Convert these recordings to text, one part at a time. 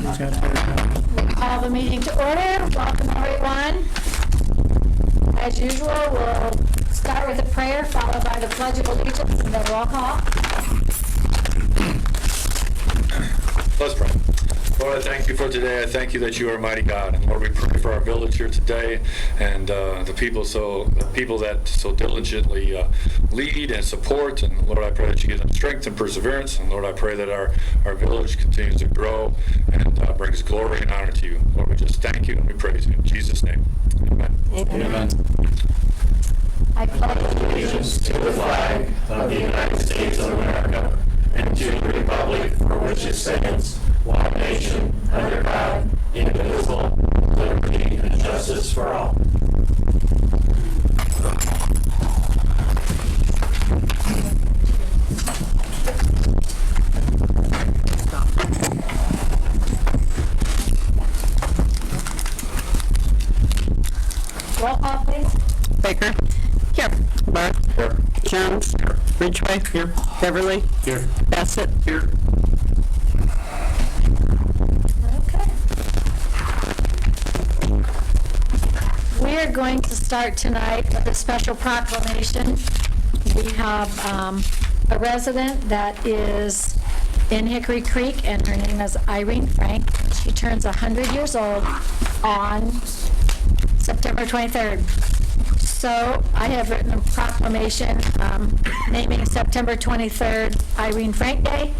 We'll call the meeting to order. Welcome, everyone. As usual, we'll start with a prayer, followed by the Pledge of Allegiance, and then roll call. Let's pray. Lord, I thank you for today. I thank you that you are a mighty God. And Lord, we pray for our village here today and the people that so diligently lead and support. And Lord, I pray that you give them strength and perseverance. And Lord, I pray that our village continues to grow and brings glory and honor to you. Lord, we just thank you and we praise you. In Jesus' name, amen. Amen. I pledge allegiance to the flag of the United States of America and to the republic for which it stands, one nation, under God, indivisible, with liberty and justice for all. roll call, please. Baker. Here. Barth. Here. Jones. Here. Ridgway. Here. Beverly. Here. Bassett. Here. Okay. We are going to start tonight with a special proclamation. We have a resident that is in Hickory Creek, and her name is Irene Frank. She turns 100 years old on September 23rd. So I have written a proclamation naming September 23rd Irene Frank Day,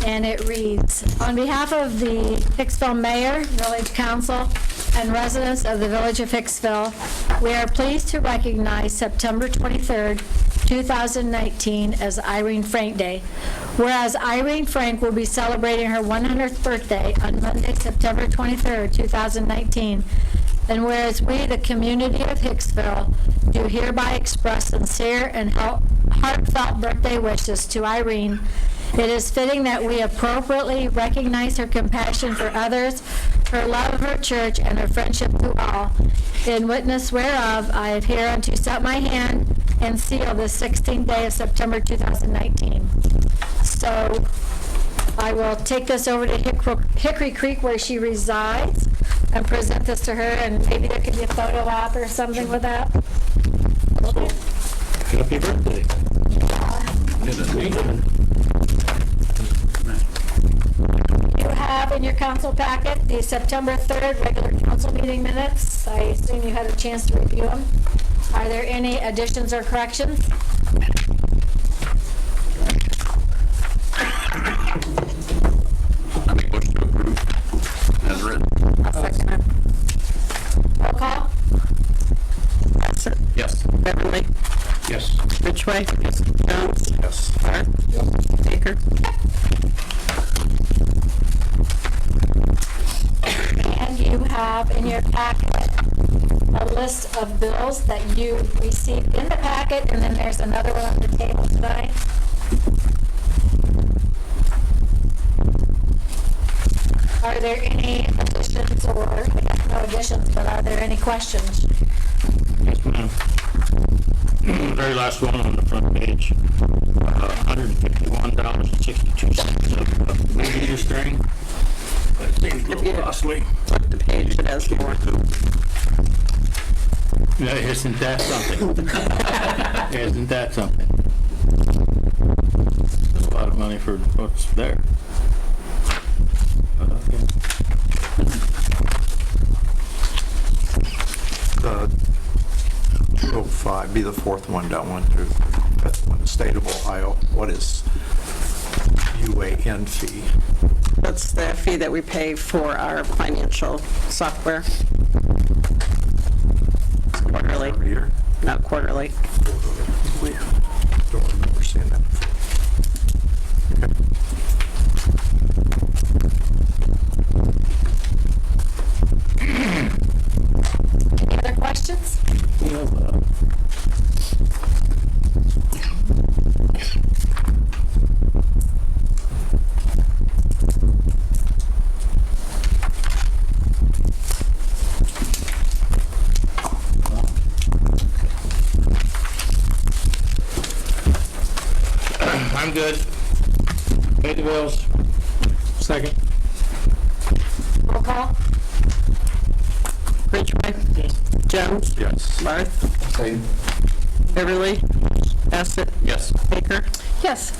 and it reads, on behalf of the Hicksville Mayor, Village Council, and residents of the Village of Hicksville, we are pleased to recognize September 23rd, 2019 as Irene Frank Day. Whereas Irene Frank will be celebrating her 100th birthday on Monday, September 23rd, 2019, and whereas we, the community of Hicksville, do hereby express sincere and heartfelt birthday wishes to Irene, it is fitting that we appropriately recognize her compassion for others, her love of her church, and her friendship to all. In witness whereof, I have hereunto set my hand and seal the 16th day of September 2019. So I will take this over to Hickory Creek, where she resides, and present this to her, and maybe there could be a photo op or something with that. Happy birthday. You have in your council packet the September 3rd regular council meeting minutes. I assume you had a chance to review them. Are there any additions or corrections? I make motion to approve as written. I'll second it. Roll call? Bassett. Yes. Beverly. Yes. Ridgway. Yes. Jones. Yes. Barth. Baker. And you have in your packet a list of bills that you received in the packet, and then there's another one on the table tonight. Are there any additions, or I guess no additions, but are there any questions? Yes, ma'am. Very last one on the front page, $151.62 of radio string. That seems a little costly. Flip the page, it has more. Yeah, isn't that something? Isn't that something? That's a lot of money for what's there. Okay. 205, be the fourth one down, 1 through. That's one, the state of Ohio. What is UAN fee? That's the fee that we pay for our financial software. Quarterly, Every year? not quarterly. Don't remember seeing that before. Any other questions? I'm good. Pay the bills. Second. Roll call? Ridgway. Jones. Yes. Barth. Same. Beverly. Bassett. Yes. Baker. Yes.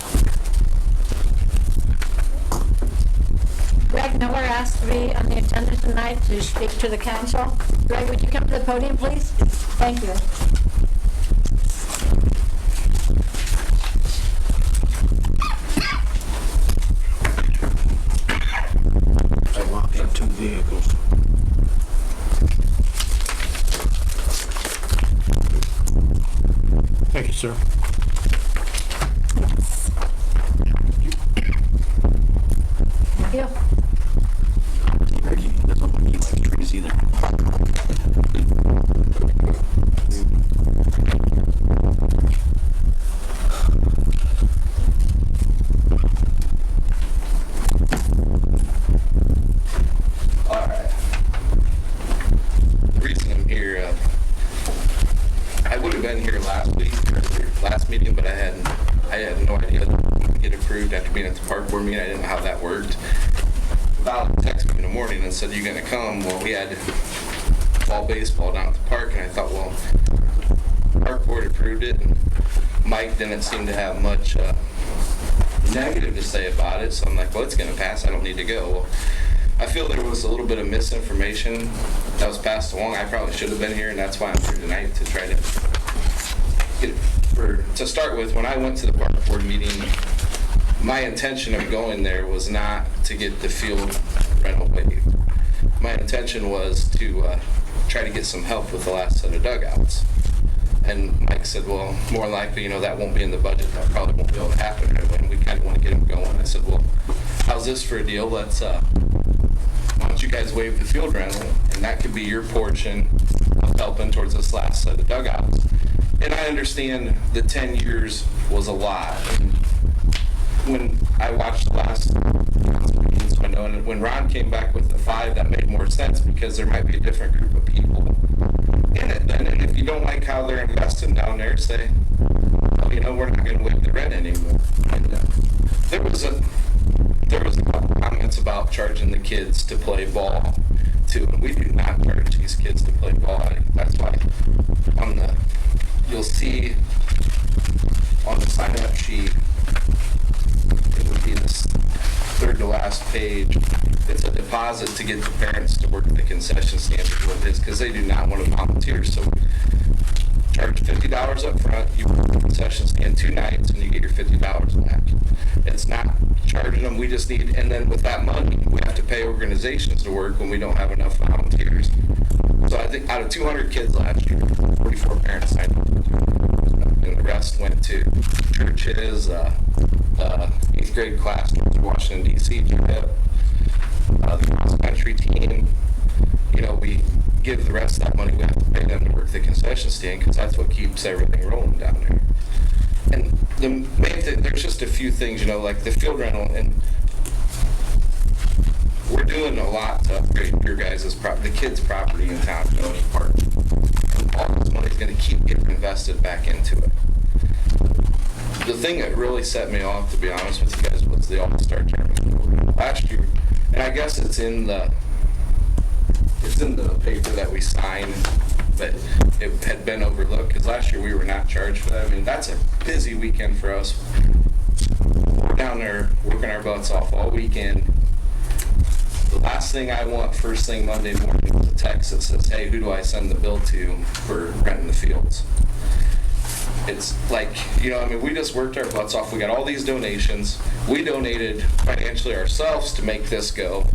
Greg Miller asked to be on the agenda tonight to speak to the council. Greg, would you come to the podium, please? Thank you. I want the 2 vehicles. Thank you, sir. Thank you. He doesn't look like he likes trees either. All right. The reason I'm here, I would have been here last week, or the last meeting, but I had no idea that it would get approved after being at the park board meeting. I didn't know how that worked. Val texted me in the morning and said, "You gonna come?" Well, we had fall baseball down at the park, and I thought, well, the park board approved it, and Mike didn't seem to have much negative to say about it, so I'm like, well, it's gonna pass, I don't need to go. Well, I feel there was a little bit of misinformation that was passed along. I probably should have been here, and that's why I'm here tonight, to try to get, to start with, when I went to the park board meeting, my intention of going there was not to get the field rental waived. My intention was to try to get some help with the last set of dugouts. And Mike said, well, more likely, that won't be in the budget. That probably won't be able to happen right away. And we kind of want to get them going. I said, well, how's this for a deal? Let's, why don't you guys waive the field rental? And that could be your portion of helping towards this last set of dugouts. And I understand the 10 years was a lot. And when I watched the last meetings, I know, and when Ron came back with the 5, that made more sense because there might be a different group of people in it then. And if you don't like how they're investing down there, say, well, we're not going to waive the rent anymore. And there was a couple comments about charging the kids to play ball too, and we do not charge these kids to play ball. That's why you'll see on the sign-up sheet, it would be this third to last page. It's a deposit to get the parents to work at the concession stand is what it is, because they do not want to volunteer. So charge $50 up front, you work at the concession stand 2 nights, and you get your $50 back. It's not charging them, we just need, and then with that money, we have to pay organizations to work when we don't have enough volunteers. So I think out of 200 kids last year, 44 parents signed up. And the rest went to churches, 8th grade class towards Washington, D.C. trip, the cross-country team. We give the rest of that money, we have to pay them to work the concession stand because that's what keeps everything rolling down there. And the main thing, there's just a few things, like the field rental, and we're doing a lot to upgrade your guys' the kids' property in town, Tony Park. And all this money is going to keep getting invested back into it. The thing that really set me off, to be honest with you guys, was the All-Star Tournament last year, and I guess it's in the paper that we signed, but it had been overlooked because last year we were not charged for that. I mean, that's a busy weekend for us. We're down there working our butts off all weekend. The last thing I want first thing Monday morning is a text that says, hey, who do I send the bill to for renting the fields? It's like, we just worked our butts off. We got all these donations. We donated financially ourselves to make this go.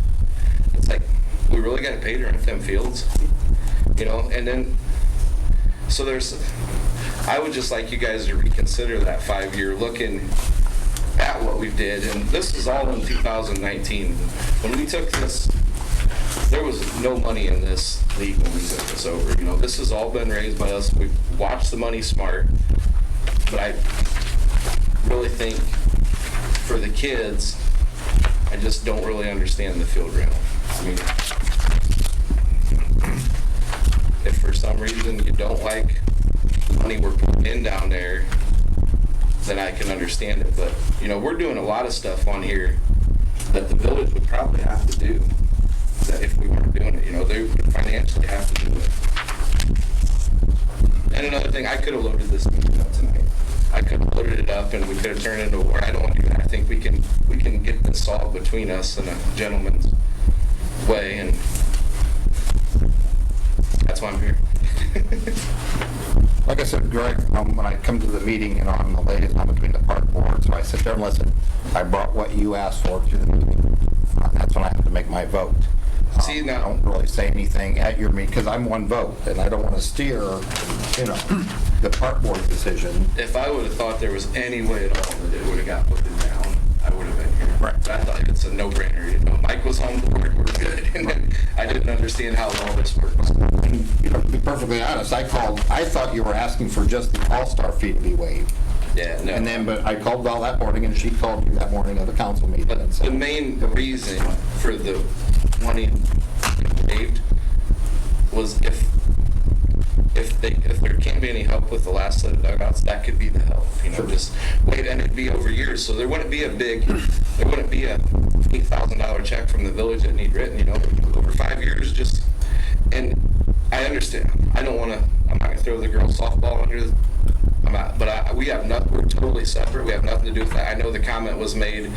It's like, we really got to pay to rent them fields, and then, so I would just like you guys to reconsider that 5-year looking at what we did, and this is all in 2019. When we took this, there was no money in this league when we took this over. This has all been raised by us. We've watched the money smart, but I really think for the kids, I just don't really understand the field rental. I mean, if for some reason you don't like the money we're putting in down there, then I can understand it. But, we're doing a lot of stuff on here that the village would probably have to do. That if thing, I could have loaded this up tonight. I could have loaded it up and we could have turned it into a war. I don't want to do that. I think we can get this solved between us in a gentleman's way, and that's why I'm here. Like I said, Greg, when I come to the meeting, I'm the liaison between the park board, so I sit there and listen. I brought what you asked for to the meeting. That's when I have to make my vote. See, now- I don't really say anything at your meeting, because I'm one vote, and I don't want to steer, the park board decision. If I would have thought there was any way at all that it would have got put down, I would have been here. Right. But I thought it's a no-brainer. Mike was on board, we're good. And then I didn't understand how all this works. To be perfectly honest, I thought you were asking for just the all-star fee to be waived. Yeah, no. And then, but I called Val that morning, and she called you that morning at the council meeting. But and the said, main reason for the wanting waived was if there can't be any help with the last set of dugouts, that could be the help, just wait, and it'd be over years, so there wouldn't be a $8,000 check from the village that need written, over 5 years, and I understand, I'm not gonna throw the girls softball under the, we're totally separate, we have nothing to do with that. I know the comment was made,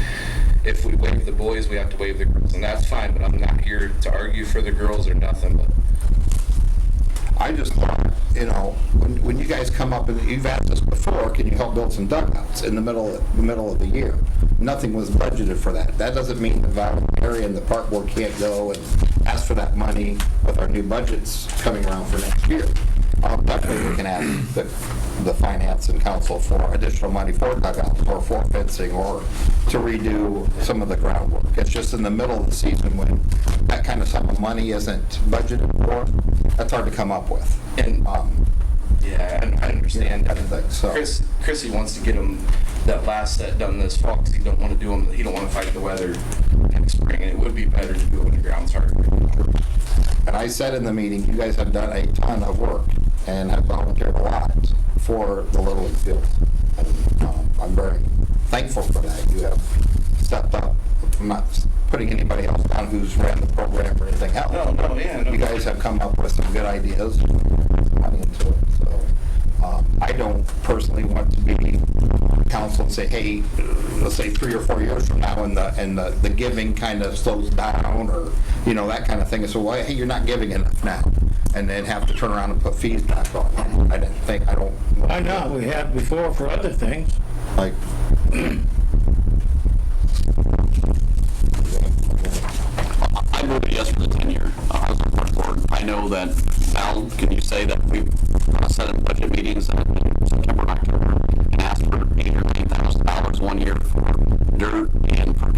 if we waive the boys, we have to waive the girls, and that's fine, but I'm not here to argue for the girls or nothing, but I just thought, when you guys come up, and you've asked us before, can you help build some dugouts in the middle of the year? Nothing was budgeted for that. That doesn't mean the voluntary and the park board can't go and ask for that money with our new budgets coming around for next year. Definitely we can ask the finance and council for additional money for dugouts or for fencing or to redo some of the groundwork. It's just in the middle of the season when that kind of sum of money isn't budgeted for, that's hard to come up with. And yeah, I understand that. So Chrissy wants to get him that last set done this fall because he don't want to fight the weather in spring, and it would be better to do it when the ground's hard. And I said in the meeting, you guys have done a ton of work and have volunteered a lot for the Little League fields. And, I'm very thankful for that. You have stepped up. I'm not putting anybody else down who's ran the program or anything else. No, yeah. No. You guys have come up with some good ideas and put money into it. So I don't personally want to be council and say, hey, let's say 3 or 4 years from now and the giving kind of slows down or, that kind of thing. And so, well, hey, you're not giving enough now. And then have to turn around and put fees back on. I know, we have before for other things. Like, I voted yes for the 10-year. I was on the board. I know that, Val, can you say that we've set in budget meetings in September and October and asked for $8,000 or $9,000 one year for dirt and for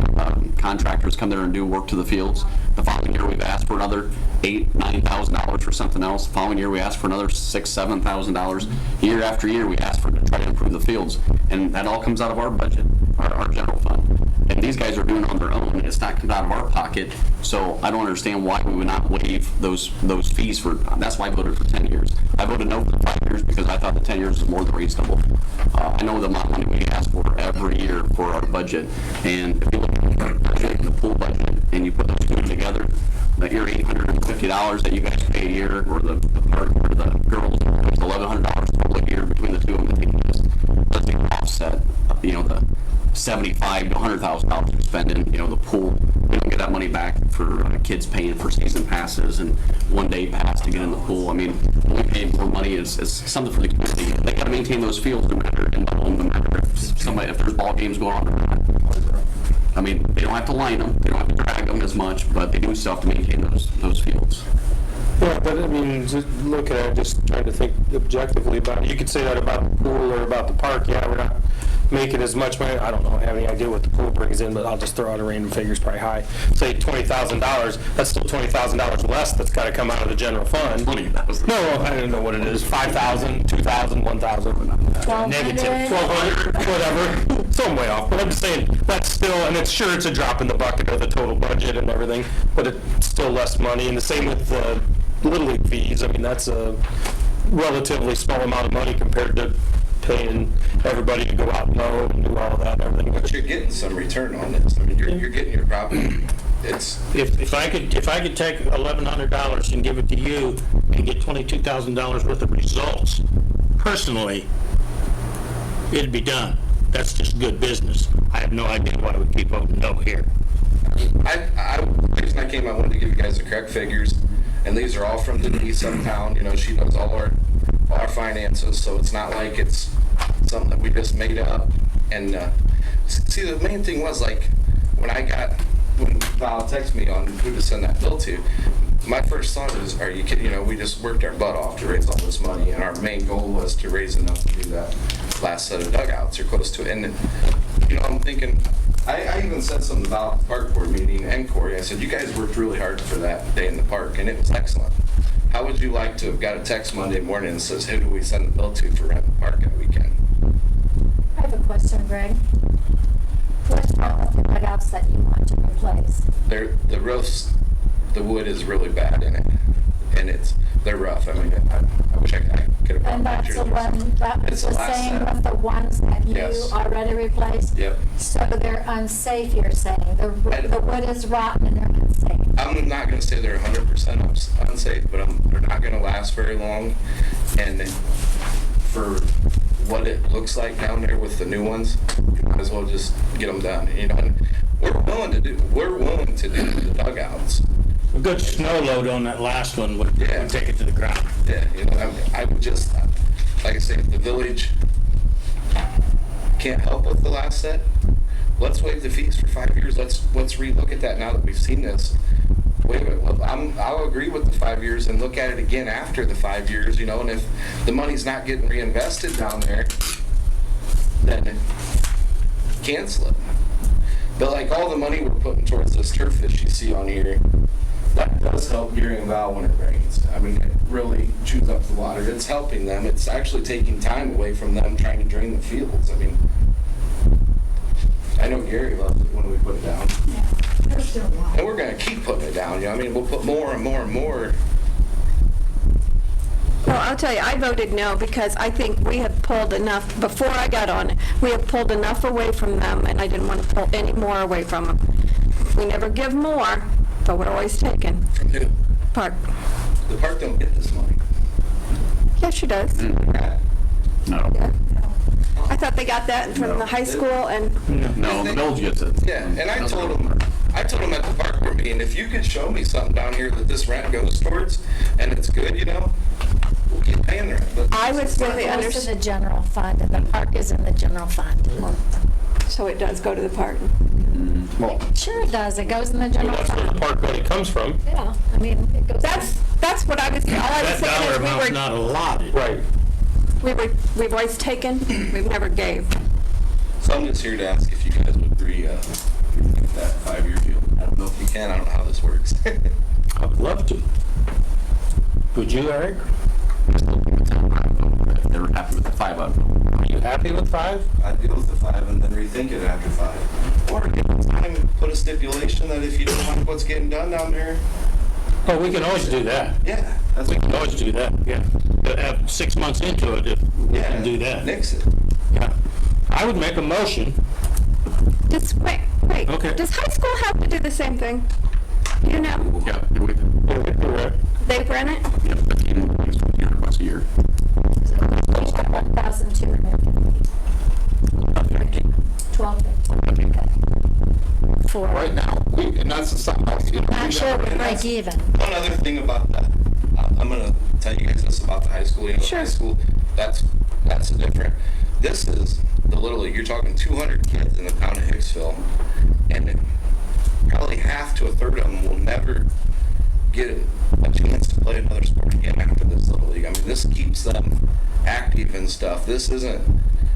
contractors come there and do work to the fields. The following year we've asked for another $8,000, $9,000 for something else. The following year we asked for another $6,000, $7,000. Year after year we asked for to try to improve the fields, and that all comes out of our budget, our general fund. And these guys are doing it on their own. It's not coming out of our pocket. So I don't understand why we would not waive those fees for. That's why I voted for 10 years. I voted no for the 5 years because I thought the 10 years was more than reasonable. I know the amount of money we ask for every year for our budget, and if you look at our budget and the pool budget, and you put those two together, your $850 that you guys pay a year, or the girls, it's $1,100 total a year between the two of them. I think doesn't offset, the $75,000 to $100,000 we spend in, the pool. We don't get that money back for kids paying for season passes and one-day pass to get in the pool. I mean, we pay more money is something for the community. They got to maintain those fields no matter if there's ball games going on or not. I mean, they don't have to line them, they don't have to drag them as much, but they do still have to maintain those fields. Yeah, but I mean, just look at it, just trying to think objectively about it. You could say that about the pool or about the park. Yeah, we're not making as much money. I don't know, I have any idea what the pool brings in, but I'll just throw out a random figure, it's probably high. Say $20,000, that's still $20,000 less that's got to come out of the general fund. $20,000. No, I don't know what it is, 5,000, 2,000, 1,000. 1,200, whatever. So I'm way off, but I'm just saying, that's still, and it's sure it's a drop in the bucket of the total budget and everything, but it's still less money, and the same with the Little League fees. I mean, that's a relatively small amount of money compared to paying everybody to go out and mow and do all of that and everything. But you're getting some return on this. I mean, you're getting your property. It's If I could take $1,100 and give it to you and get $22,000 worth of results, personally, it'd be done. That's just good business. I have no idea why we keep voting no here. The reason I came, I wanted to give you guys the correct figures, and these are all from Denise uptown. You know, she does all our finances, so it's not like it's something that we just made up. And see, the main thing was, like, when Val texted me on who to send that bill to, my first thought was, are you kidding? You know, we just worked our butt off to raise all this money, and our main goal was to raise enough to do that last set of dugouts, or close to it. And, you know, I'm thinking, I even said something about the park board meeting and Corey. I said, you guys worked really hard for that day in the park, and it was excellent. How would you like to have got a text Monday morning that says, who do we send the bill to for rent the park that weekend? I have a question, Greg. What's wrong with the dugouts that you want to replace? The roofs, the wood is really bad in it, and they're rough. I mean, I wish I could have brought And that's pictures. the one, that was It's the the last same set. with the ones that you Yes. already replaced? Yep. So they're unsafe, you're saying? The wood is rotten and they're unsafe? I'm not going to say they're 100% unsafe, but they're not going to last very long. And for what it looks like down there with the new ones, you might as well just get them done. You know, and we're willing to do the dugouts. A good snow load on that last one would Yeah. take it to the ground. Yeah, you know, I would just, like I say, if the village can't help with the last set, let's waive the fees for 5 years. Let's relook at that now that we've seen this. Wait a minute, well, I'll agree with the 5 years and look at it again after the 5 years, you know, and if the money's not getting reinvested down there, then cancel it. But like all the money we're putting towards this turf fish you see on here, that does help Gary and Val when it rains. I mean, it really chews up the water. It's helping them. It's actually taking time away from them trying to drain the fields. I mean, I know Gary loves it when we put it down. And we're going to keep putting it down. You know, I mean, we'll put more and more and more. Well, I'll tell you, I voted no because I think we have pulled enough, before I got on it, we have pulled enough away from them, and I didn't want to pull any more away from them. We never give more, but we're always taking. From who? Park. The park don't get this money. Yes, she does. No, I thought they got that from the high school and, no, the village gets it. Yeah, and I told them at the park board meeting, if you could show me something down here that this rent goes towards, and it's good, you know, we'll keep paying the rent. But I would really It goes to understand. the general fund, and the park is in the general fund. So it does go to the park. Well, Sure it does, it goes in the general That's where the fund. park money comes from. Yeah, I mean, it goes. That's what I was, all I was That dollar saying amount's is not allotted. Right. we've always taken, we've never gave. So I'm just here to ask if you guys would agree that 5-year deal. I don't know if you can. I don't know how this works. I would love to. Would you, Eric? If they were happy with the 5 of them. Are you happy with 5? I'd deal with the 5 and then rethink it after 5. Or give them time and put a stipulation that if you don't like what's getting done down there, Oh, we can always do that. yeah, that's We can always do that, yeah. But have 6 months into it if we can do that. Nix it. Yeah. I would make a motion. Just wait. Okay. Does high school have to do the same thing? You know, Yeah, we, they rent it? yeah, 15 requests a year. 1,250. 12. For, right now, and that's something else, you know. not sure we break even. One other thing about that, I'm going to tell you guys this about the high school. You know, Sure. high school, that's a different. This is the Little League. You're talking 200 kids in the town of Hicksville, and probably half to a third of them will never get a chance to play another sport again after this Little League. I mean, this keeps them active and stuff. This isn't,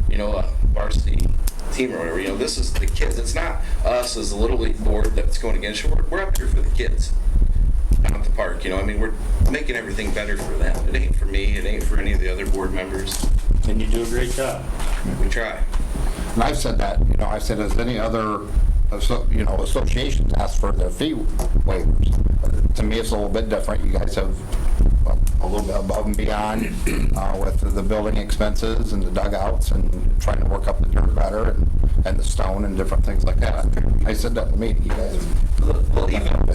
you know, a varsity team or whatever. You know, this is the kids. It's not us as the Little League board that's going against you. We're up here for the kids down at the park. You know, I mean, we're making everything better for them. It ain't for me. It ain't for any of the other board members. And you do a great job. We try. And I've said that, you know, I said, as any other, associations ask for their fee waivers. To me, it's a little bit different. You guys have a little bit above and beyond with the building expenses and the dugouts and trying to work up the dirt better and the stone and different things like that. I said that in the meeting. You guys have, Well, even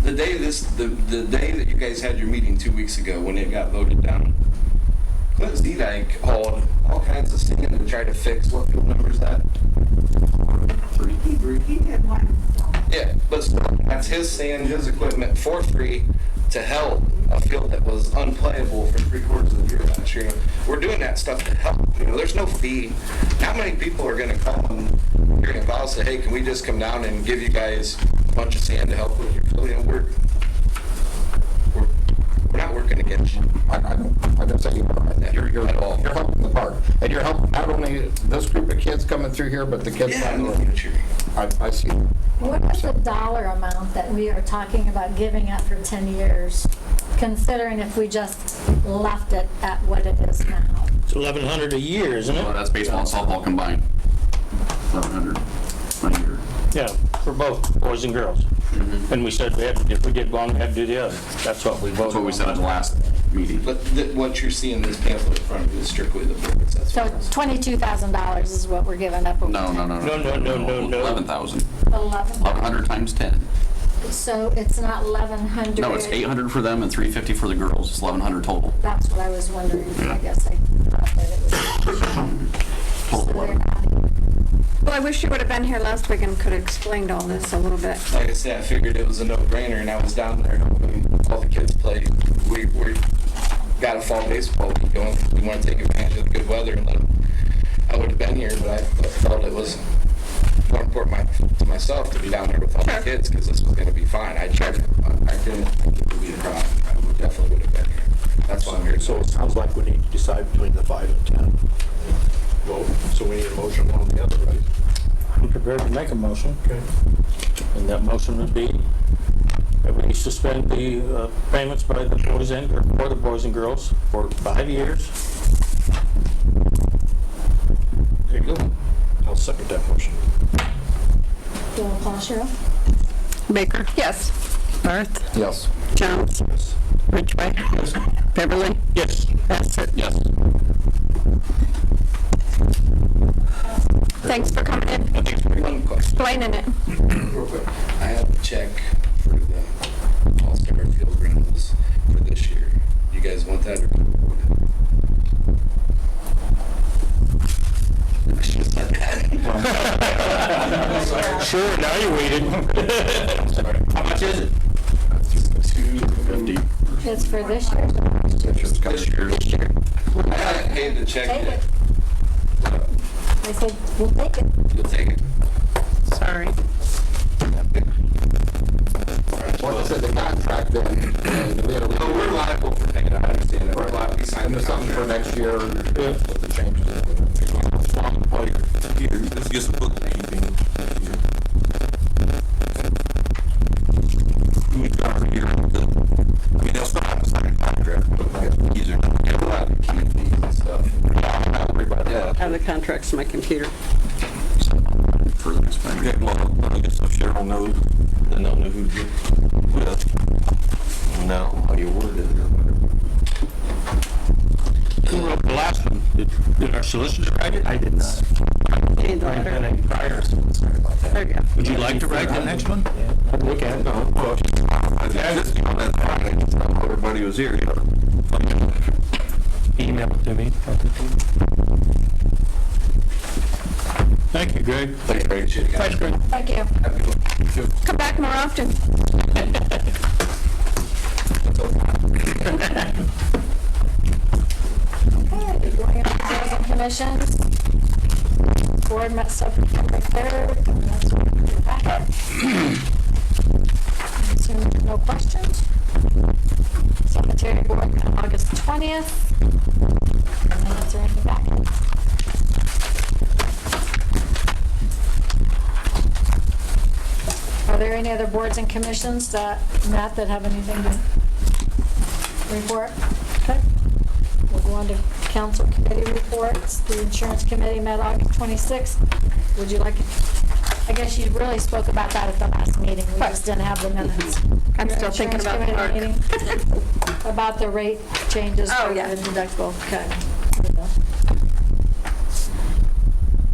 the day the day that you guys had your meeting 2 weeks ago when it got voted down, Clint Zedek hauled all kinds of sand to try to fix, what field number is that? He did one. Yeah, but still, that's his sand, his equipment for free to help a field that was unplayable for 3/4 of the year last year. We're doing that stuff to help. There's no fee. How many people are going to come and you're going to call and say, hey, can we just come down and give you guys a bunch of sand to help with your field? We're not working against you. I don't say you're helping the park. And you're helping not only this group of kids coming through here, but the kids down the road. I see. What is the dollar amount that we are talking about giving up for 10 years, considering if we just left it at what it is now? It's 1,100 a year, isn't Well, it? that's baseball and softball combined. 1,100 a year. Yeah, for both boys and girls. And we said if we did one, we had to do the other. That's what we voted on. That's what we said at the last meeting. But what you're seeing in this pamphlet in front of you is strictly the boards. That's So what it is. $22,000 is what we're giving up. No. 11,000. 11. 1,100 times 10. So it's not 1,100. No, it's 800 for them and 350 for the girls. It's 1,100 total. That's what I was wondering. I guess I thought that it was. So they're not- Well, I wish you would have been here last week and could have explained all this a little bit. Like I said, I figured it was a no-brainer, and I was down there helping all the kids play. We got a fall baseball league going. We want to take advantage of the good weather and let them. I would have been here, but I felt it was more important to myself to be down there with all the kids because this was going to be fine. I didn't think it would be a problem. I definitely would have been here. That's why I'm here. So it sounds like we need to decide between the 5 and 10. Well, so we need a motion one or the other, right? I'm prepared to make a motion. Okay. And that motion would be that we suspend the payments by the boys and, or for the boys and girls for 5 years. There you go. I'll second that motion. Roll call, Cheryl? Baker? Yes. Barth? Yes. Jones? Ridgway? Beverly? Yes. Bassett? Yes. Thanks for coming in, One question. explaining it. Real quick, I have a check for the All-Star Field Grounds for this year. You guys want that or? I should have said that. Sure, now you waited. How much is it? 250. It's for this year. This year. I haven't paid the check Take yet. it. I said, we'll take it. You'll take it? Sorry. Well, I said the contract then, No, we're liable for paying it. I understand that. We're liable. We signed and the there's something for contract. next year with the changes. Let's get some bookkeeping. I mean, they'll still have to sign a contract, but easier. Yeah, we'll have to keep these and stuff. Don't worry about that. I have the contracts in my computer. For the next payment. Okay, well, I guess if Cheryl knows, then they'll know who to get with. Now, how you word it or whatever. Who wrote the last one? Did our solicitor write it? I did not. Need the I've been letter. a prior, so sorry about that. There you go. Would you like to write the next one? I'd look at it. No, well, I just, you know, that's fine. I just thought everybody was here, you know. Email it to me. Thank you, Greg. Thanks, Greg. Thanks, Greg. Thank you. Have a good one. Come back more often. Okay, going on to boards and commissions. Board met September 3rd. and that's what we have back. Assuming there's no questions. Cemetery board met August 20th. And minutes are in the back. Are there any other boards and commissions that, Matt, that have anything to report? Okay. We'll go on to council committee reports. The insurance committee met August 26th. Would you like, I guess you really spoke about that at the last meeting. We just didn't have the minutes. I'm Your still thinking about the insurance park. committee meeting? About the rate changes Oh, for yeah. the deductible. Okay.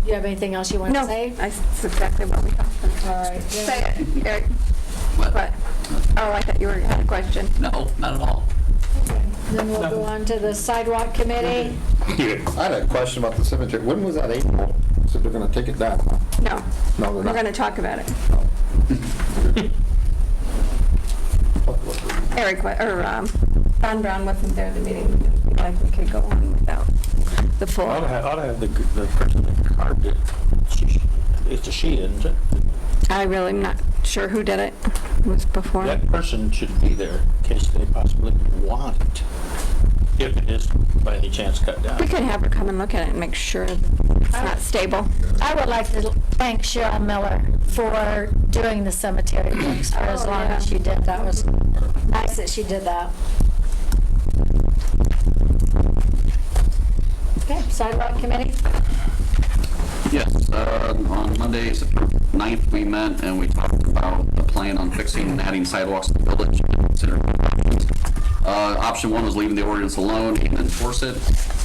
Do you have anything else you want to No, say? that's exactly what we talked about. All right. Say it, Eric. What? What? Oh, I thought you had a question. No, not at all. Then we'll go on to the sidewalk committee. I had a question about the cemetery. When was that April? So they're gonna take it down, huh? No, No, they're we're not. going to talk about it. Eric, Don Brown wasn't there at the meeting. Like, we could go on without the full. Ought to have the person that carved it. It's a she, isn't it? I really am not sure who did it. It was before. That person should be there in case they possibly want it. If it is by any chance cut down. We could have her come and look at it and make sure it's not stable. I would like to thank Cheryl Miller for doing the cemetery things for as long as she did. That was nice that she did that. Okay, sidewalk committee? Yes, on Monday, September 9th, we met and we talked about a plan on fixing and adding sidewalks to the village. Option one was leaving the ordinance alone and enforce it.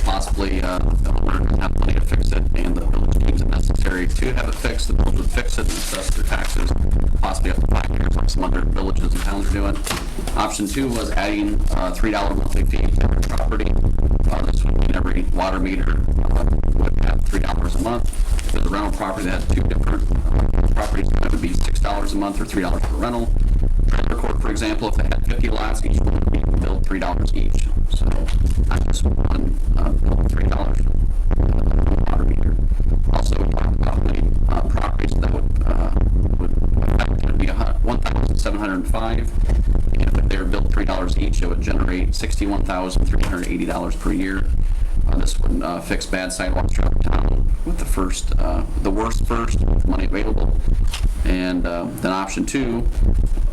Possibly the owner doesn't have money to fix it and the village deems it necessary to have it fixed. The village would fix it and assess their taxes, possibly up to 5 years like some other villages and towns are doing. Option two was adding a $3 monthly fee to every property. This would mean every water meter would have $3 a month. If there's a rental property that has two different properties, that would be $6 a month or $3 per rental. Trailer court, for example, if they had 50 lots, each one would be billed $3 each. So not just one billed $3 per water meter. Also, we talked about how many properties that would be 1,705. And if they were billed $3 each, it would generate $61,380 per year. This would fix bad sidewalks throughout town with the worst first, with money available. And then option two,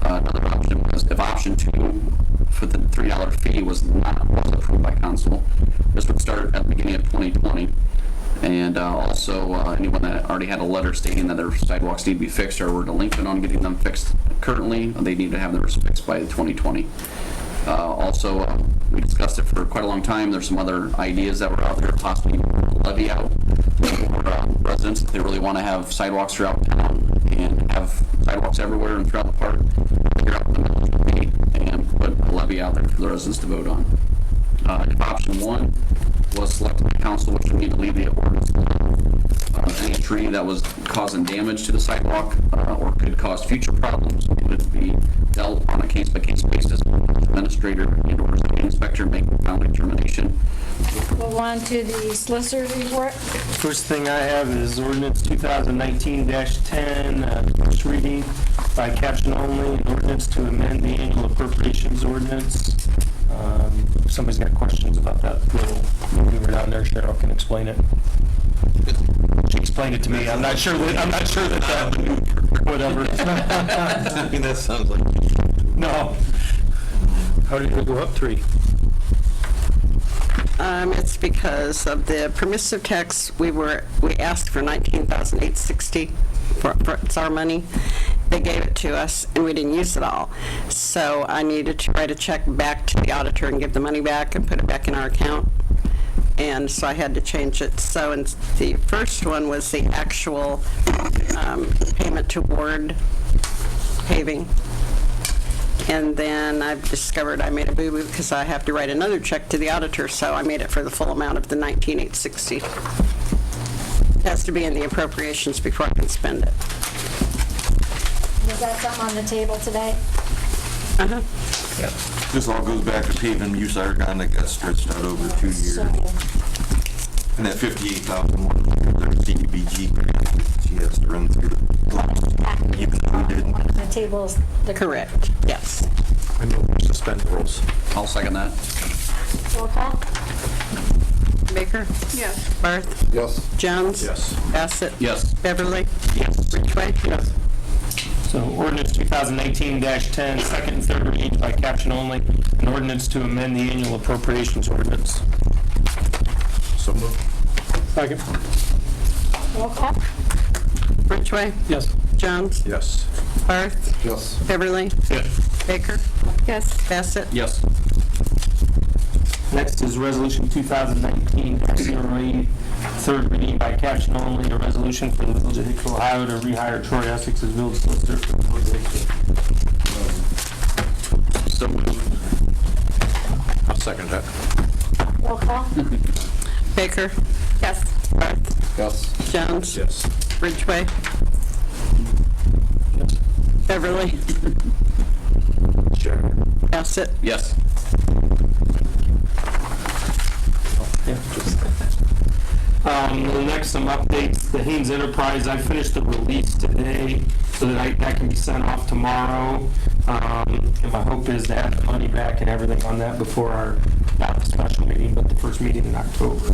another option was if option two for the $3 fee was approved by council, this would start at the beginning of 2020. And also anyone that already had a letter stating that their sidewalks need to be fixed or were delinquent on getting them fixed currently, they need to have theirs fixed by 2020. We discussed it for quite a long time. There's some other ideas that were out there, possibly levy out for residents if they really want to have sidewalks throughout town and have sidewalks everywhere and throughout the park. Figure out what the millage would be and put a levy out there for the residents to vote on. If option one was selected by council, which would need to leave the ordinance alone. Any tree that was causing damage to the sidewalk or could cause future problems would be dealt on a case-by-case basis. Administrator and or zoning inspector make a final determination. Move on to the solicitor's report. First thing I have is ordinance 2019-10, first reading by caption only, an ordinance to amend the annual appropriations ordinance. If somebody's got questions about that, we'll move her down there. Cheryl can explain it. She explained it to me. I'm not sure that whatever. I mean, that sounds like... No. How did it go up 3? It's because of the permissive tax, we asked for $19,860 for it's our money. They gave it to us and we didn't use it all. So I needed to write a check back to the auditor and give the money back and put it back in our account. And so I had to change it. So the first one was the actual payment toward paving. And then I've discovered I made a boo-boo because I have to write another check to the auditor, so I made it for the full amount of the $19,860. It has to be in the appropriations before I can spend it. Was that something on the table today? Uh-huh. This all goes back to paving use Aragon that got stretched out over 2 years. And that $58,100 CDBG grant she has to run through. Even though we didn't. The table's the Correct, yes. I know, suspend the rules. I'll second that. roll call. Baker? Yes. Barth? Yes. Jones? Yes. Bassett? Yes. Beverly? Yes. Ridgway? Yes. So ordinance 2018-10, second and third reading by caption only, an ordinance to amend the annual appropriations ordinance. So moved. Second. Roll call. Ridgway? Yes. Jones? Yes. Barth? Yes. Beverly? Yes. Baker? Yes. Bassett? Yes. Next is resolution 2019-08, third reading by caption only, a resolution for the Village of Hicksville, Ohio to rehire Troy Essex as village solicitor for the Village of Hicksville. So moved. second that. Roll call? Baker, Yes. Barth, Yes. Jones, Yes. Ridgway, Beverly, Bassett. Yes. The next, some updates, the Haynes Enterprise, I finished the release today so that that can be sent off tomorrow. And my hope is to have the money back and everything on that before not the special meeting, but the first meeting in October.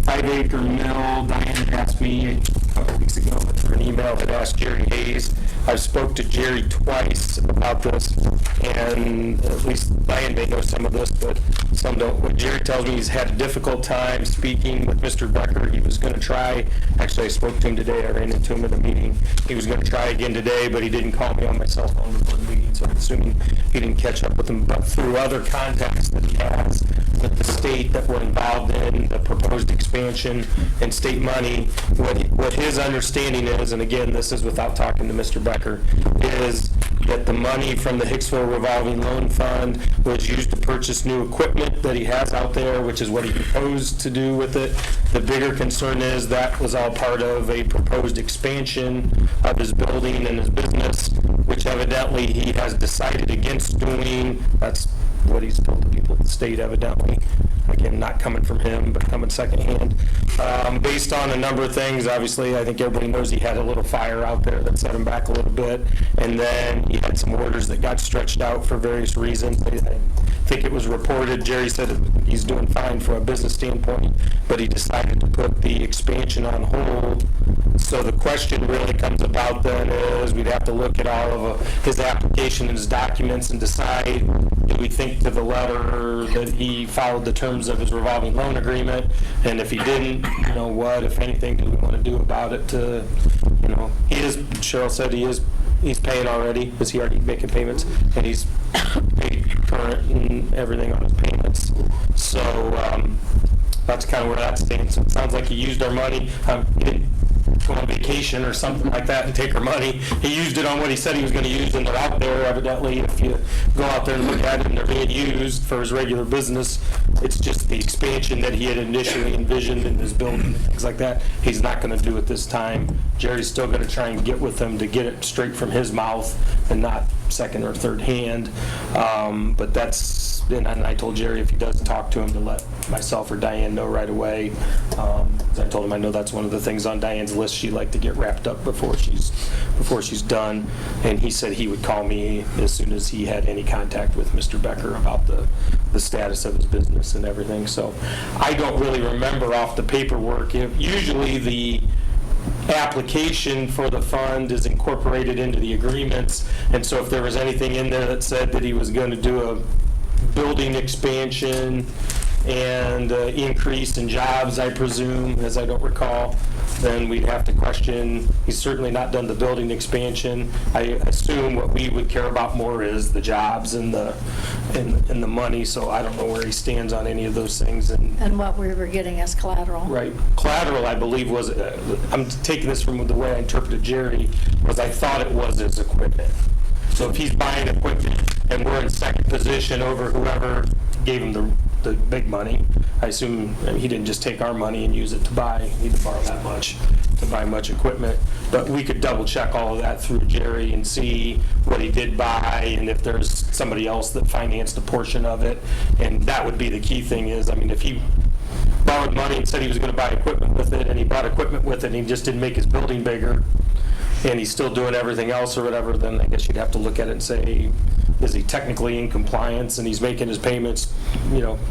5 Acre Mill, Diane asked me a couple weeks ago through an email that asked Jerry Hayes. I've spoke to Jerry twice about this, and at least Diane may know some of this, but some don't. What Jerry tells me, he's had a difficult time speaking with Mr. Becker. He was going to try, actually I spoke to him today, I ran into him at a meeting. He was going to try again today, but he didn't call me on my cell phone before the meeting, so I'm assuming he didn't catch up with him. But through other contacts that he has with the state that were involved in the proposed expansion and state money, what his understanding is, and again, this is without talking to Mr. Becker, is that the money from the Hicksville revolving loan fund was used to purchase new equipment that he has out there, which is what he proposed to do with it. The bigger concern is that was all part of a proposed expansion of his building and his business, which evidently he has decided against doing. That's what he's told the people at the state, evidently. Again, not coming from him, but coming secondhand. Based on a number of things, obviously, I think everybody knows he had a little fire out there that set him back a little bit, and then he had some orders that got stretched out for various reasons. I think it was reported, Jerry said he's doing fine from a business standpoint, but he decided to put the expansion on hold. So the question really comes about then is we'd have to look at all of his application and his documents and decide, do we think to the letter that he followed the terms of his revolving loan agreement? And if he didn't, what, if anything, do we want to do about it to, he is, Cheryl said he's paying already. Is he already making payments? And he's paid current and everything on his payments. So that's kind of where that stands. So it sounds like he used our money. He didn't go on vacation or something like that and take our money. He used it on what he said he was going to use, and they're out there, evidently. If you go out there and look at it, and they're being used for his regular business. It's just the expansion that he had initially envisioned in his building and things like that. He's not going to do it this time. Jerry's still going to try and get with him to get it straight from his mouth and not second or third hand. But that's, and I told Jerry if he does talk to him to let myself or Diane know right away. I told him I know that's one of the things on Diane's list she'd like to get wrapped up before she's done. And he said he would call me as soon as he had any contact with Mr. Becker about the status of his business and everything. So I don't really remember off the paperwork. Usually the application for the fund is incorporated into the agreements, and so if there was anything in there that said that he was going to do a building expansion and increase in jobs, I presume, as I don't recall, then we'd have to question. He's certainly not done the building expansion. I assume what we would care about more is the jobs and the money, so I don't know where he stands on any of those things. And what we were getting as collateral. Right. Collateral, I believe, was, I'm taking this from the way I interpreted Jerry, was I thought it was his equipment. So if he's buying equipment and we're in second position over whoever gave him the big money, I assume he didn't just take our money and use it to buy, he didn't borrow that much to buy much equipment. But we could double check all of that through Jerry and see what he did buy and if there's somebody else that financed a portion of it. And that would be the key thing is, I mean, if he borrowed money and said he was going to buy equipment with it and he bought equipment with it and he just didn't make his building bigger and he's still doing everything else or whatever, then I guess you'd have to look at it and say, is he technically in compliance and he's making his payments,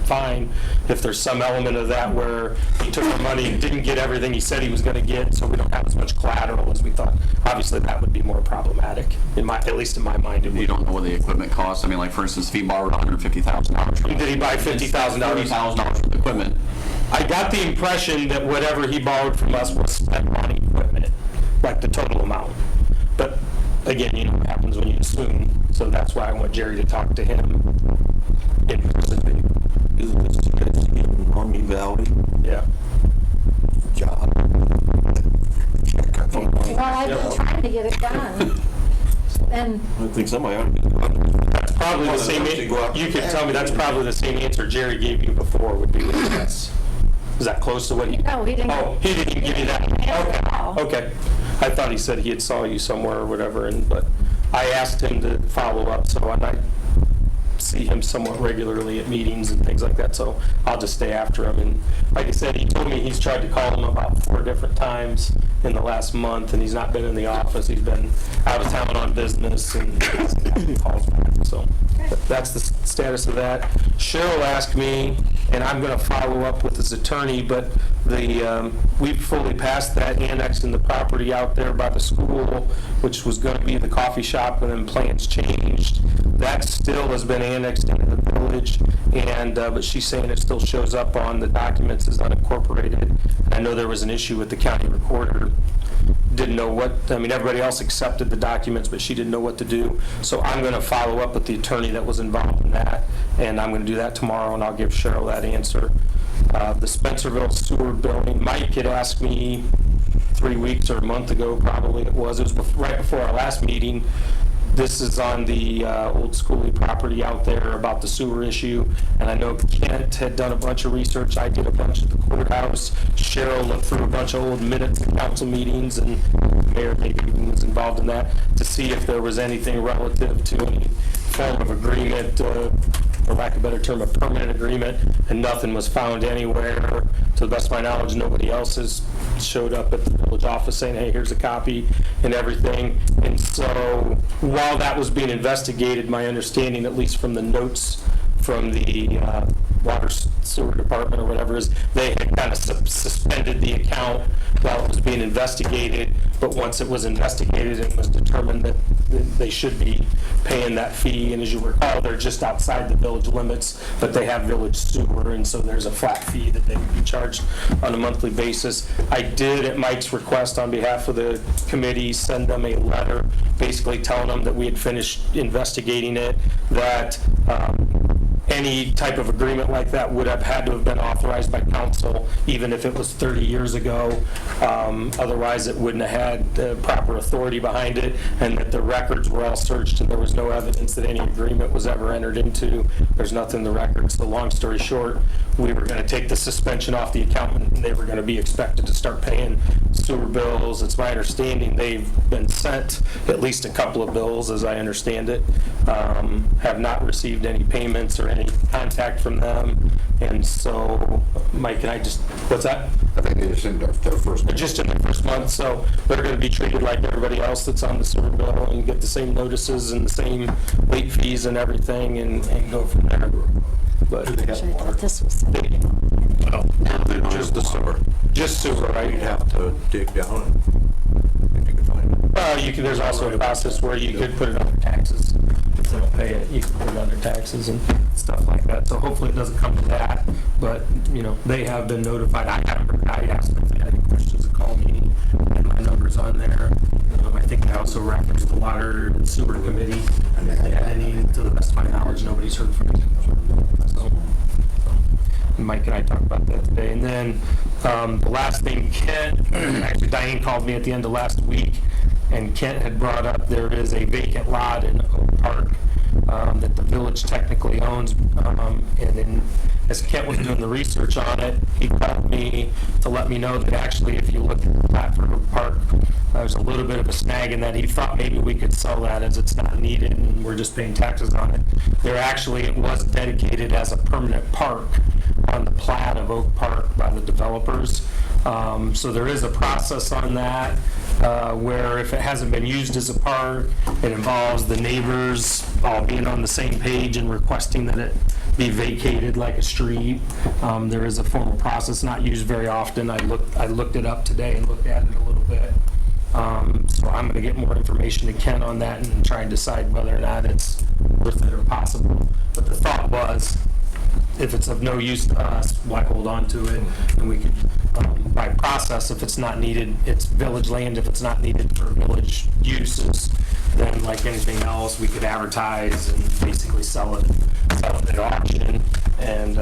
fine. If there's some element of that where he took our money and didn't get everything he said he was going to get, so we don't have as much collateral as we thought, obviously that would be more problematic, at least in my mind. You don't know what the equipment costs. I mean, like, for instance, if he borrowed $150,000 from Did he buy $50,000? $30,000 worth of equipment. I got the impression that whatever he borrowed from us was spent on equipment, like the total amount. But again, what happens when you assume. So that's why I want Jerry to talk to him in person. Isn't this supposed to get in Army Valley Yeah. job? Well, I've been trying to get it done. And I think somebody ought to be. That's probably the same, you could tell me that's probably the same answer Jerry gave you before would be yes. Is that close to what he? No, he didn't. Oh, he didn't give you that? Okay, okay. I thought he said he had saw you somewhere or whatever, but I asked him to follow up, so I might see him somewhat regularly at meetings and things like that, so I'll just stay after him. And like I said, he told me he's tried to call him about 4 different times in the last month, and he's not been in the office. He's been out of town on business, and he calls back. So that's the status of that. Cheryl asked me, and I'm going to follow up with his attorney, but we've fully passed that annex in the property out there by the school, which was going to be the coffee shop, and then plans changed. That still has been annexed into the village, and but she's saying it still shows up on the documents as unincorporated. I know there was an issue with the county recorder. Didn't know what, I mean, everybody else accepted the documents, but she didn't know what to do. So I'm going to follow up with the attorney that was involved in that, and I'm going to do that tomorrow, and I'll give Cheryl that answer. The Spencerville sewer building, Mike had asked me 3 weeks or a month ago, probably it was right before our last meeting. This is on the old schoolie property out there about the sewer issue, and I know Kent had done a bunch of research. I did a bunch at the courthouse. Cheryl looked through a bunch of old minutes of council meetings, and the mayor maybe even was involved in that, to see if there was anything relative to any form of agreement, for lack of a better term, a permanent agreement, and nothing was found anywhere. To the best of my knowledge, nobody else has showed up at the village office saying, hey, here's a copy and everything. And so while that was being investigated, my understanding, at least from the notes from the water sewer department or whatever, is they had kind of suspended the account while it was being investigated. But once it was investigated, it was determined that they should be paying that fee. And as you recall, they're just outside the village limits, but they have village sewer, and so there's a flat fee that they would be charged on a monthly basis. I did, at Mike's request on behalf of the committee, send them a letter basically telling them that we had finished investigating it, that any type of agreement like that would have had to have been authorized by council, even if it was 30 years ago. Otherwise, it wouldn't have had the proper authority behind it, and that the records were all searched, and there was no evidence that any agreement was ever entered into. There's nothing in the records. So long story short, we were going to take the suspension off the account, and they were going to be expected to start paying sewer bills. It's my understanding they've been sent at least a couple of bills, as I understand it. Have not received any payments or any contact from them. And so, Mike, can I just, what's that? I think they just in their first month. Just in their first month, so they're going to be treated like everybody else that's on the sewer bill and get the same notices and the same late fees and everything, and go from there. But Actually, I thought this was. Just the sewer. Just sewer, right? You'd have to dig down if you could find it. Well, you can, there's also a process where you could put it under taxes. If they don't pay it, you can put it under taxes and stuff like that. So hopefully it doesn't come to that, but, you know, they have been notified. I asked them if they had any questions to call me, and my number's on there. I think I also referenced the water and sewer committee, and if they had any, to the best of my knowledge, nobody's heard from them. So, Mike and I talked about that today. And then the last thing, Kent, actually Diane called me at the end of last week, and Kent had brought up there is a vacant lot in Oak Park that the village technically owns. And then as Kent was doing the research on it, he called me to let me know that actually if you look at the plat for Oak Park, there's a little bit of a snag in that he thought maybe we could sell that as it's not needed and we're just paying taxes on it. There actually, it was dedicated as a permanent park on the plat of Oak Park by the developers. So there is a process on that where if it hasn't been used as a park, it involves the neighbors all being on the same page and requesting that it be vacated like a street. There is a formal process, not used very often. I looked it up today and looked at it a little bit. So I'm going to get more information to Ken on that and try and decide whether or not it's worth it or possible. But the thought was, if it's of no use to us, why hold on to it? And we could, by process, if it's not needed, it's village land. If it's not needed for village uses, then like anything else, we could advertise and basically sell it at auction, and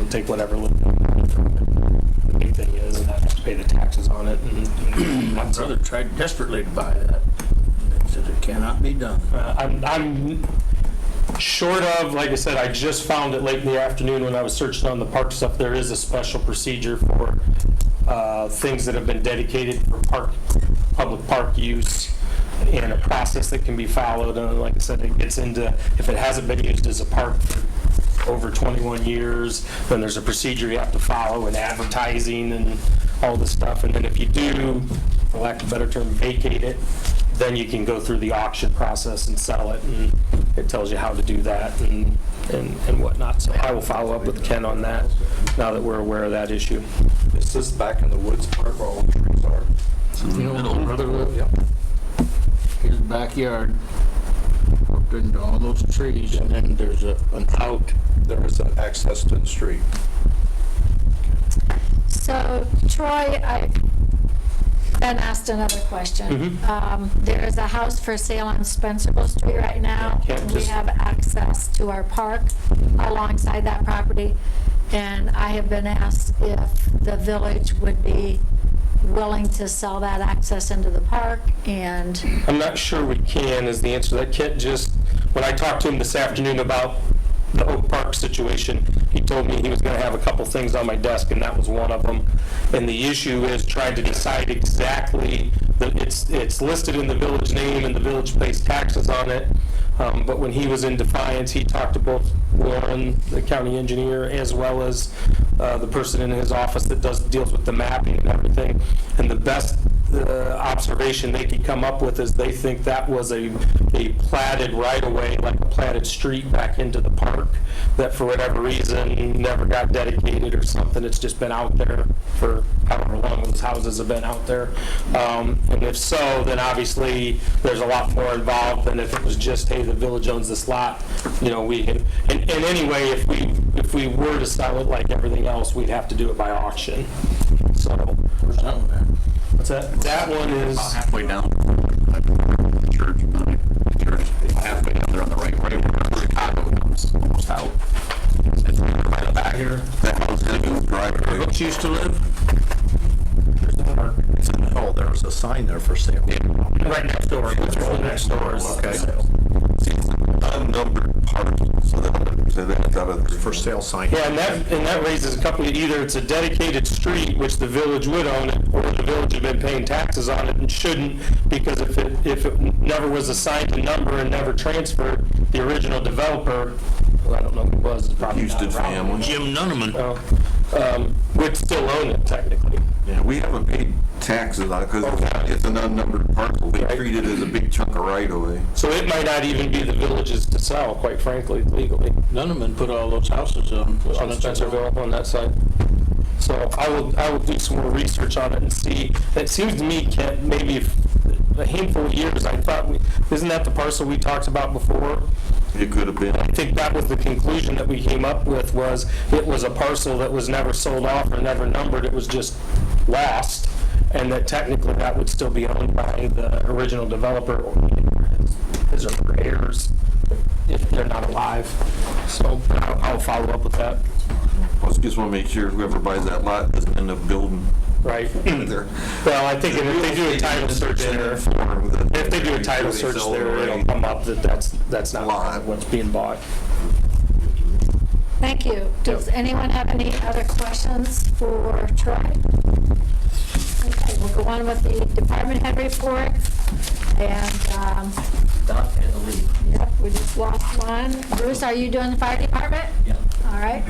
take whatever little the big thing is, and not have to pay the taxes on it. And My brother tried desperately to buy that. He said it cannot be done. Short of, like I said, I just found it late in the afternoon when I was searching on the park stuff, there is a special procedure for things that have been dedicated for public park use, and a process that can be followed. And like I said, it gets into, if it hasn't been used as a park for over 21 years, then there's a procedure you have to follow, and advertising and all this stuff. And then if you do, for lack of a better term, vacate it, then you can go through the auction process and sell it, and it tells you how to do that and whatnot. So I will follow up with Ken on that, now that we're aware of that issue. Is this back in the woods park where all the trees are? His backyard, up into all those trees, and then there's an out. There is an access to the street. So Troy, I've been asked another question. There is a house for sale on Spencerville Street right now. Yeah, We just- have access to our park alongside that property. And I have been asked if the village would be willing to sell that access into the park, and I'm not sure we can, is the answer to that. Kent just, when I talked to him this afternoon about the Oak Park situation, he told me he was going to have a couple things on my desk, and that was one of them. And the issue is trying to decide exactly, it's listed in the village name and the village pays taxes on it. But when he was in Defiance, he talked to both Warren, the county engineer, as well as the person in his office that deals with the mapping and everything. And the best observation they could come up with is they think that was a platted right-of-way, like a platted street back into the park, that for whatever reason never got dedicated or something. It's just been out there for however long those houses have been out there. And if so, then obviously there's a lot more involved than if it was just, hey, the village owns this lot. You know, we can, and anyway, if we were to sell it like everything else, we'd have to do it by auction. So, what's that? That one is, Halfway down the church, halfway down there on the right where Chicago comes almost out. It's right up back here. That house is going to go driveway. Brooks used to live? It's in the hill. There was a sign there for sale. right next door. It's really next door. Is Okay. See, it's an unnumbered parcel, so that's out of For sale sign. Yeah, and that raises a couple, either it's a dedicated street, which the village would own it, or the village have been paying taxes on it and shouldn't, because if it never was assigned a number and never transferred, the original developer, who I don't know who it was, it's probably not Houston around, family. Jim Nunneman. would still own it technically. Yeah, we haven't paid taxes on it because it's an unnumbered parcel. They treat it as a big chunk of right-of-way. So it might not even be the village's to sell, quite frankly, legally, Nunneman put all those houses on on Spencerville on that side. So I will do some more research on it and see. It seems to me, Kent, maybe if a handful of years, I thought, isn't that the parcel we talked about before? It could have been. I think that was the conclusion that we came up with, was it was a parcel that was never sold off or never numbered, it was just lost, and that technically that would still be owned by the original developer or his or her heirs if they're not alive. So I'll follow up with that. I just want to make sure whoever buys that lot doesn't end up building Right. there. Well, I think if they do a title search there, if they do a title search there, it'll come up that that's not what's being bought. thank you. Does anyone have any other questions for Troy? Okay, we'll go on with the department head report. And, yep, we just lost one. Bruce, are you doing the fire department? Yeah. All right.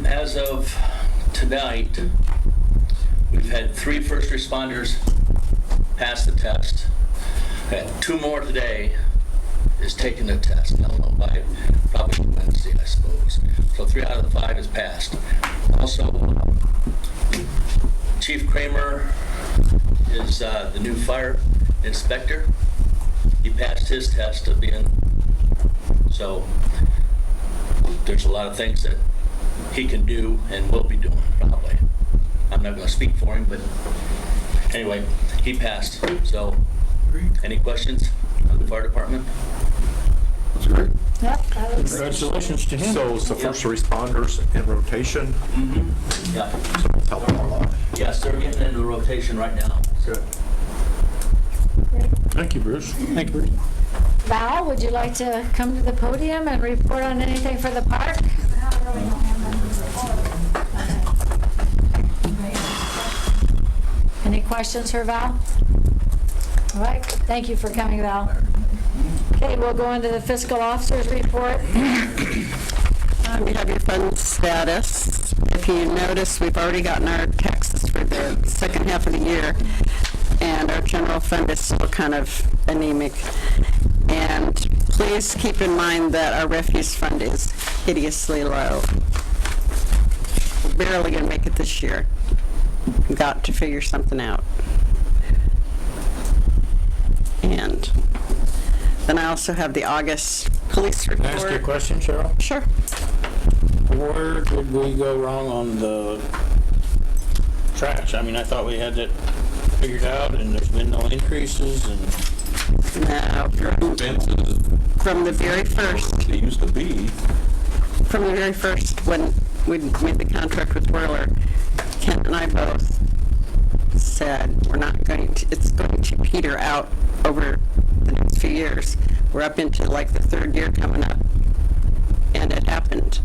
As of tonight, we've had 3 first responders pass the test. And 2 more today is taking the test. I don't know, by probably Wednesday, I suppose. So 3 out of the 5 has passed. Also, Chief Kramer is the new fire inspector. He passed his test of being, so there's a lot of things that he can do and will be doing, probably. I'm not going to speak for him, but anyway, he passed. So, any questions on the fire department? That's great. Yep, that was, Congratulations to him. So it's the first responders in rotation. Yeah. So tell them a lot. Yes, they're getting into rotation right now. Thank you, Bruce. Thank you, Bruce. Val, would you like to come to the podium and report on anything for the park? Any questions for Val? All right, thank you for coming, Val. Okay, we'll go into the fiscal officer's report. We have your fund status. If you notice, we've already gotten our taxes for the second half of the year, and our general fund is still kind of anemic. And please keep in mind that our refuse fund is hideously low. We're barely going to make it this year. We've got to figure something out. And then I also have the August police report. Can I ask you a question, Cheryl? Sure. Where did we go wrong on the trash? I mean, I thought we had it figured out and there's been no increases and... No, from the very first. It used to be. From the very first, when we made the contract with Whirler, Kent and I both said we're not going to, it's going to peter out over the next few years. We're up into like the third year coming up, and it happened.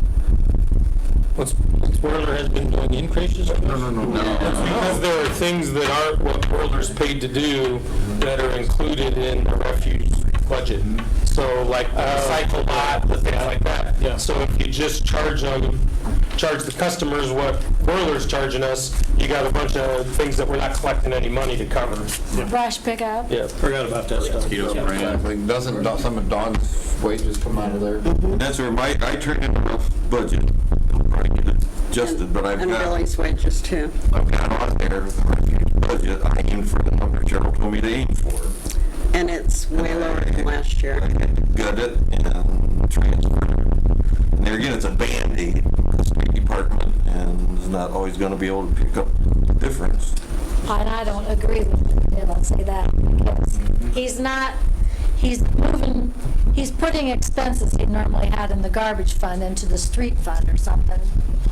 Whirler has been doing increases? No. Because there are things that aren't what Whirler's paid to do that are included in the refuse budget. So like the cycle lot, the things like that. Yeah. So if you just charge the customers what Whirler's charging us, you got a bunch of things that we're not collecting any money to cover. Brush pickup. Yeah, forgot about that stuff. Doesn't some of Dawn's wages come out of there? That's where I turned in a rough budget. I'll probably get it adjusted, but And Billy's wages too. I've got on there the refuge budget. I aimed for the number Cheryl told me to aim for. And it's way lower than last year. I had to gut it and transfer. And there again, it's a Band-Aid for the street department and is not always going to be able to pick up the difference. And I don't agree with him, I'll say that, because he's putting expenses he normally had in the garbage fund into the street fund or something,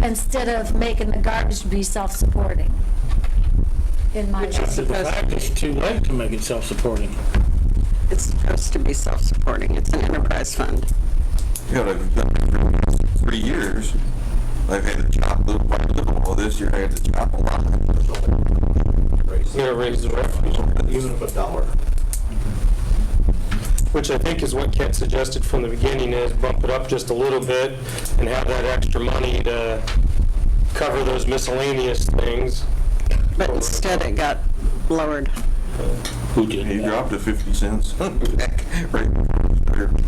instead of making the garbage be self-supporting, in my The opinion. fact it's too late to make it self-supporting. It's supposed to be self-supporting. It's an enterprise fund. You know, I've done it for 3 years. I've had to chop little by little. Well, this year I had to chop a lot. You gotta raise the refuse, Even if $1. Which I think is what Kent suggested from the beginning, is bump it up just a little bit and have that extra money to cover those miscellaneous things. But instead it got lowered. Who did He that? dropped to 50 cents right before it started.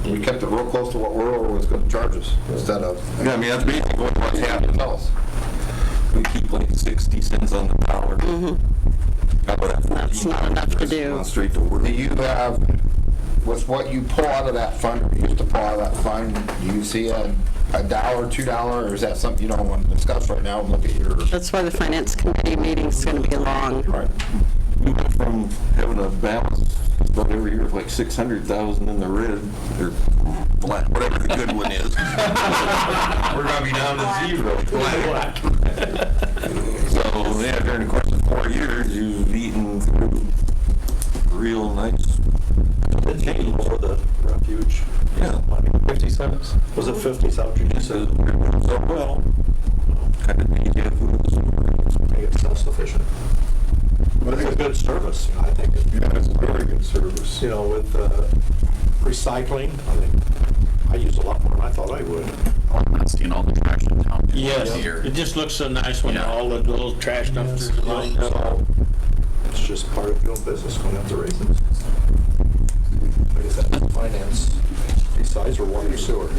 We kept it real close to what Whirler was going to charge us instead of. Yeah, I mean, that's basically what's happened. We keep like 60 cents on the dollar. That's not enough to do. Going straight to work. Do you have, with what you pull out of that fund, or used to pull out of that fund, do you see a $1, $2, or is that something you don't want to discuss right now? Look at your. That's why the finance committee meeting's going to be long. Right. We went from having a balance about every year of like 600,000 in the red, or black, whatever the good one is. We're gonna be down to zero. Black. So yeah, during the course of 4 years, you've eaten through real nice. The change for the refuge. Yeah. 50 cents. Was it 50, is that what you just said? So well, kind of need to have I think it's self-sufficient. But it's a good service, you know, I think. Yeah, it's a very good service. You know, with recycling, I think I use a lot more than I thought I would. I'm not seeing all the trash in town. Yes, Here. it just looks so nice when Yeah. all the little trash dumpsters are lined up. So it's just part of doing business, going out to raisins. I guess that's finance, besides or water sewer.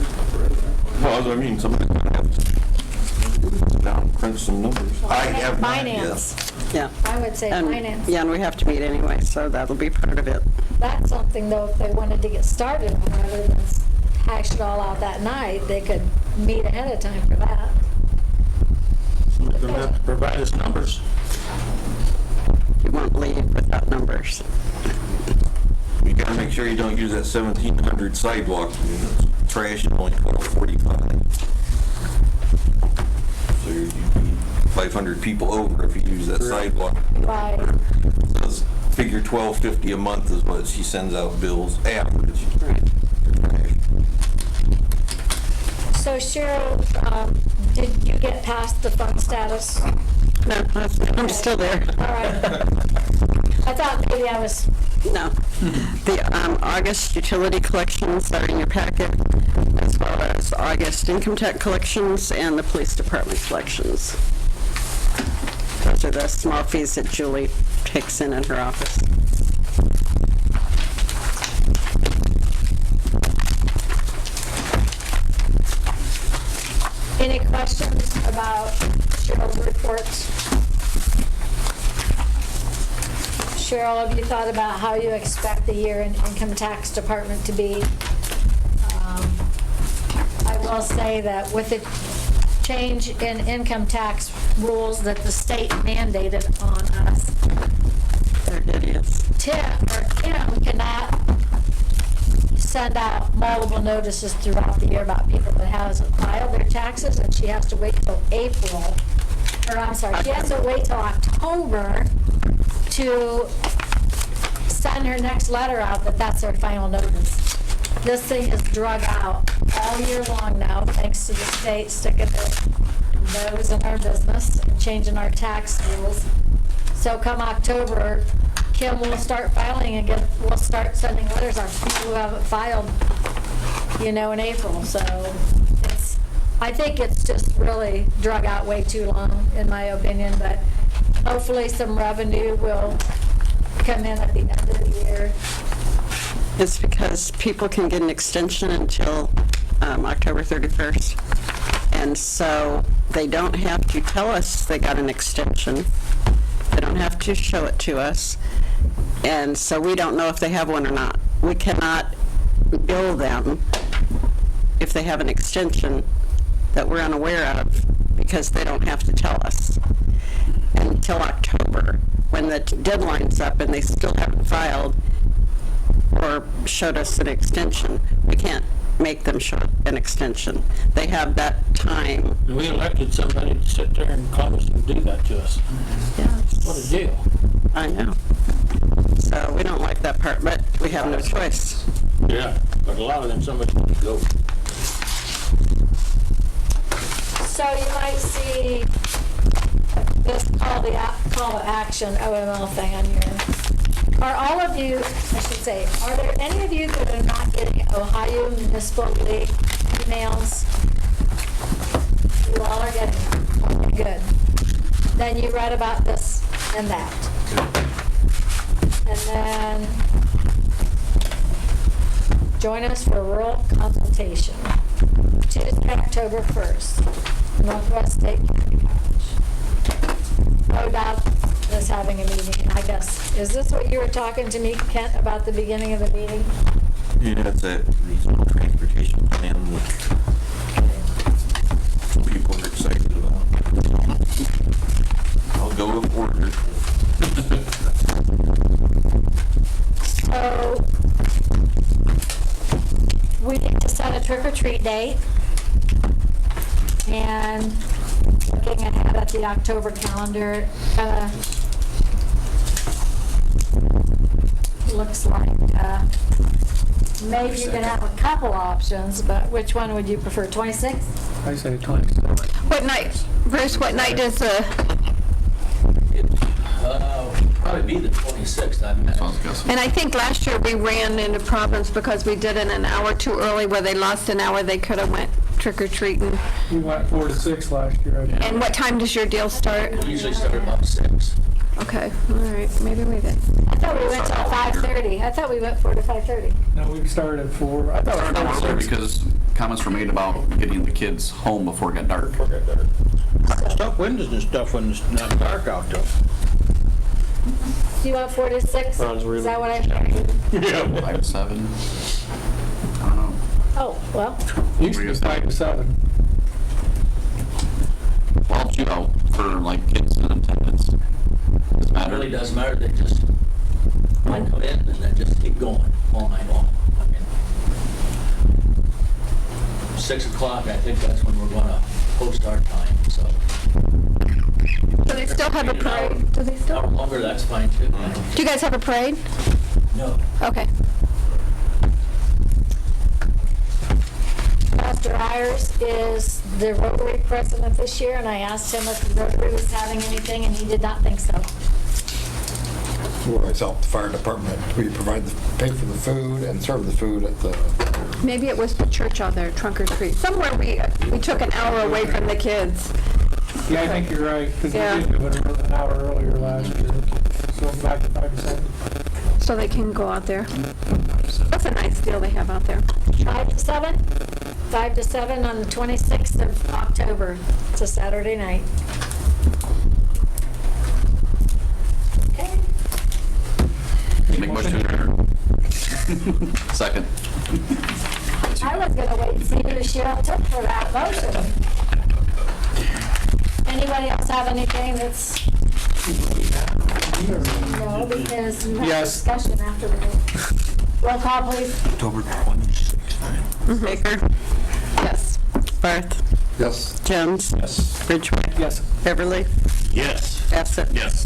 Well, I mean, somebody's gonna have to sit down and crunch some numbers. I have not yet. Finance, Yeah. I would say And, finance. yeah, and we have to meet anyway, so that'll be part of it. That's something, though, if they wanted to get started, rather than hash it all out that night, they could meet ahead of time for that. They're going to have to provide us numbers. You won't leave without numbers. You gotta make sure you don't use that 1,700 sidewalk. Trash is only 12.45. So you need 500 people over if you use that sidewalk. Right. So figure $12.50 a month is what she sends out bills average. So Cheryl, did you get past the fund status? No, I'm still there. All right. I thought maybe I was, No. The August utility collections are in your packet, as well as August income tax collections and the police department collections. Those are the small fees that Julie takes in her office. any questions about Cheryl's reports? Cheryl, have you thought about how you expect the year in income tax department to be? I will say that with the change in income tax rules that the state mandated on us, They're idiots. Kim cannot send out multiple notices throughout the year about people that hasn't filed their taxes, and she has to wait till April, or I'm sorry, she has to wait till October to send her next letter out that that's her final notice. This thing is drug out all year long now, thanks to the state sticking their nose in our business and changing our tax rules. So come October, Kim will start filing again, we'll start sending letters out to people who haven't filed, in April. So it's, I think it's just really drug out way too long, in my opinion, but hopefully some revenue will come in at the end of the year. It's because people can get an extension until October 31st. And so they don't have to tell us they got an extension. They don't have to show it to us. And so we don't know if they have one or not. We cannot bill them if they have an extension that we're unaware of because they don't have to tell us until October, when the deadline's up and they still haven't filed or showed us an extension. We can't make them show an extension. They have that time. We elected somebody to sit there and promise to do that to us. Yes. What a deal. I know. So we don't like that part, but we have no choice. Yeah, but a lot of them, somebody needs to go. So you might see this call to action OML thing on your, are all of you, I should say, are there any of you that are not getting Ohio Municipal League emails? You all are getting them. Okay, good. Then you read about this and that. And then join us for rural consultation, Tuesday, October 1st, Northwest State Community College. ODOT is having a meeting, I guess. Is this what you were talking to me, Kent, about the beginning of the meeting? Yeah, it's a regional transportation plan that people are excited about. I'll go with order. So, we need to set a trick-or-treat date, and looking ahead at the October calendar, looks like maybe you could have a couple options, but which one would you prefer, 26th? I say 27. What night, Bruce, what night does the, Probably be the 26th, I imagine. and I think last year we ran into problems because we did it an hour too early where they lost an hour they could have went trick-or-treating. We went 4 to 6 last year, I think. And what time does your deal start? We usually start about 6. Okay, all right, maybe we did. I thought we went till 5:30. I thought we went 4 to 5:30. No, we started at 4. I thought Started it was 4 earlier to 6. because comments were made about getting the kids home before it got dark. Stuff windows and stuff when it's not dark out though. Do you want 4 to 6? Is that what I heard? Yeah. 5 to 7. I don't know. Oh, well, Used to be 5 to 7. Well, shoot out for like kids in attendance. Does it It matter? really doesn't matter, they just one come in and then just keep going all night long. I mean, 6 o'clock, I think that's when we're gonna post our time, so. Do they still have a parade? Do they still? Hour longer, that's fine too. Do you guys have a parade? No. Okay. Pastor Ayers is the Rotary president this year, and I asked him if the Rotary was having anything, and he did not think so. We always help the fire department. We pay for the food and serve the food at the, Maybe it was the church out there, Trunk or Treat. Somewhere we took an hour away from the kids. Yeah, I think you're right, because Yeah. we did do it an hour earlier last year. So back to 5 to 7. So they can go out there. That's a nice deal they have out there. 5 to 7? 5 to 7 on the 26th of October. It's a Saturday night. Okay. Make a motion to adjourn. Second. I was gonna wait and see who Cheryl took for that motion. Anybody else have anything that's? No, because we have Yes. discussion after the meeting. Roll call, please. October 26th. Baker? Yes. Barth? yes. Jones? Yes. Ridgway? Yes. Beverly? Yes. Bassett? Yes.